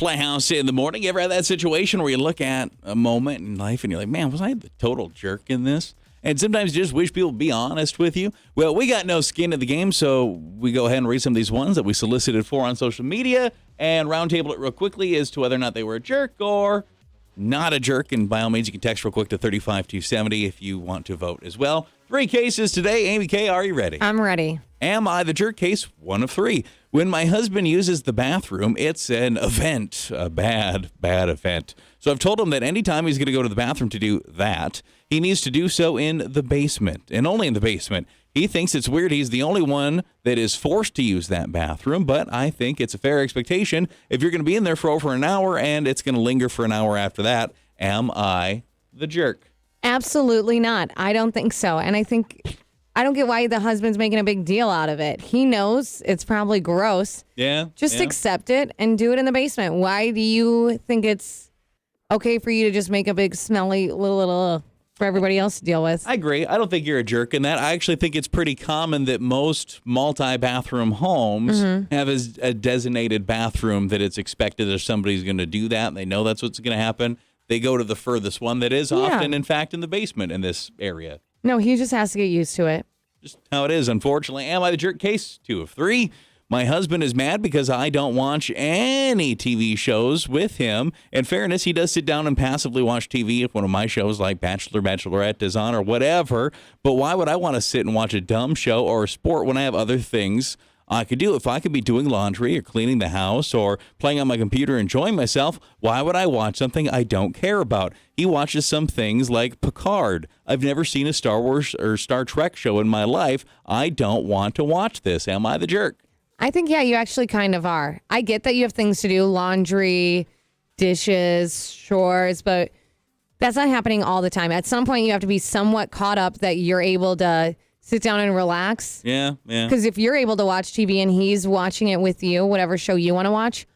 Playhouse in the morning. You ever had that situation where you look at a moment in life and you're like, man, was I the total jerk in this? And sometimes you just wish people would be honest with you. Well, we got no skin in the game, so we go ahead and read some of these ones that we solicited for on social media and roundtable it real quickly as to whether or not they were a jerk or not a jerk. And by all means, you can text real quick to 35270 if you want to vote as well. 3 cases today. Amy K., are you ready? I'm ready. Am I the jerk? Case 1 of 3. When my husband uses the bathroom, it's an event, a bad event. So I've told him that anytime he's going to go to the bathroom to do that, he needs to do so in the basement, and only in the basement. He thinks it's weird he's the only one that is forced to use that bathroom, but I think it's a fair expectation if you're going to be in there for over an hour and it's going to linger for an hour after that. Am I the jerk? Absolutely not. I don't think so. And I don't get why the husband's making a big deal out of it. He knows it's probably gross. Yeah. Just accept it and do it in the basement. Why do you think it's okay for you to just make a big smelly little for everybody else to deal with? I agree. I don't think you're a jerk in that. I actually think it's pretty common that most multi-bathroom homes have a designated bathroom that it's expected if somebody's going to do that and they know that's what's going to happen. They go to the furthest one that is often, in fact, in the basement in this area. No, he just has to get used to it. Just how it is, unfortunately. Am I the jerk? Case 2 of 3. My husband is mad because I don't watch any TV shows with him. In fairness, he does sit down and passively watch TV if one of my shows like Bachelor, Bachelorette is on or whatever. But why would I want to sit and watch a dumb show or a sport when I have other things I could do? If I could be doing laundry or cleaning the house or playing on my computer, enjoying myself, why would I watch something I don't care about? He watches some things like Picard. I've never seen a Star Wars or Star Trek show in my life. I don't want to watch this. Am I the jerk? I think, yeah, you actually kind of are. I get that you have things to do, laundry, dishes, chores, but that's not happening all the time. At some point, you have to be somewhat caught up that you're able to sit down and relax. Yeah. Because if you're able to watch TV and he's watching it with you, whatever show you want to watch,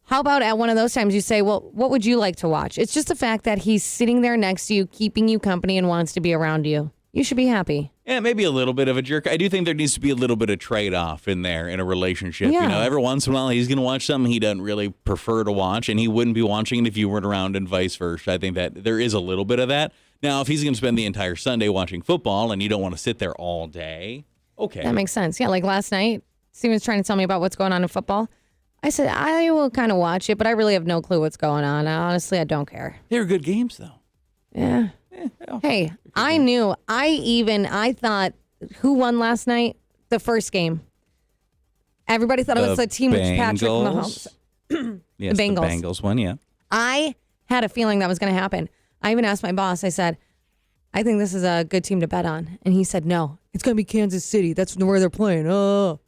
how about at one of those times you say, well, what would you like to watch? It's just the fact that he's sitting there next to you, keeping you company and wants to be around you. You should be happy. Yeah, maybe a little bit of a jerk. I do think there needs to be a little bit of trade-off in there in a relationship. Yeah. You know, every once in a while he's going to watch something he doesn't really prefer to watch, and he wouldn't be watching it if you weren't around and vice versa. I think that there is a little bit of that. Now, if he's going to spend the entire Sunday watching football and you don't want to sit there all day, okay. That makes sense. Yeah, like last night, Steven was trying to tell me about what's going on in football. I said, I will kind of watch it, but I really have no clue what's going on. Honestly, I don't care. They're good games, though. Yeah. Hey, I knew. I thought, who won last night? The first game. Everybody thought it was the team with Patrick Mahomes. Yes, the Bengals. The Bengals won, yeah. I had a feeling that was going to happen. I even asked my boss, I said, I think this is a good team to bet on. And he said, no, it's going to be Kansas City. That's where they're playing. Oh.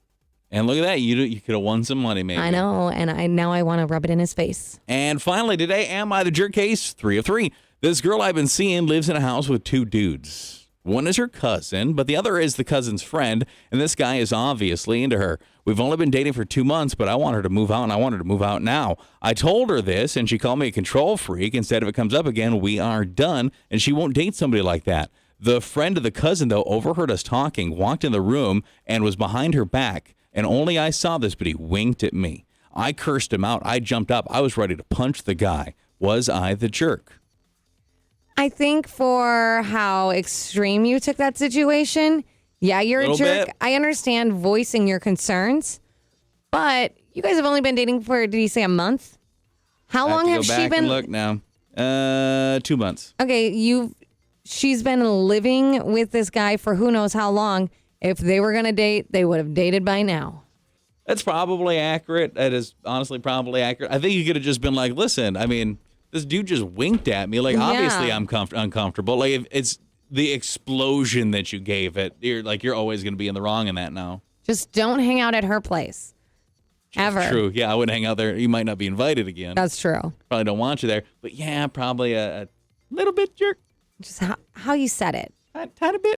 And look at that. You could have won some money, maybe. I know. And now I want to rub it in his face. And finally today, am I the jerk? Case 3 of 3. This girl I've been seeing lives in a house with 2 dudes. One is her cousin, but the other is the cousin's friend, and this guy is obviously into her. We've only been dating for 2 months, but I want her to move out, and I want her to move out now. I told her this, and she called me a control freak. Instead, if it comes up again, we are done, and she won't date somebody like that. The friend of the cousin, though, overheard us talking, walked in the room, and was behind her back, and only I saw this, but he winked at me. I cursed him out. I jumped up. I was ready to punch the guy. Was I the jerk? I think for how extreme you took that situation, yeah, you're a jerk. Bit. I understand voicing your concerns, but you guys have only been dating for, did he say a month? How long have she been? Look now. 2 months. Okay, she's been living with this guy for who knows how long. If they were going to date, they would have dated by now. That's probably accurate. That is honestly probably accurate. I think you could have just been like, listen, I mean, this dude just winked at me. Like, obviously I'm uncomfortable. Like, if it's the explosion that you gave it, you're always going to be in the wrong in that now. Just don't hang out at her place. Ever. True. Yeah, I wouldn't hang out there. You might not be invited again. That's true. Probably don't want you there. But yeah, probably a little bit jerk. Just how you said it. A tiny bit.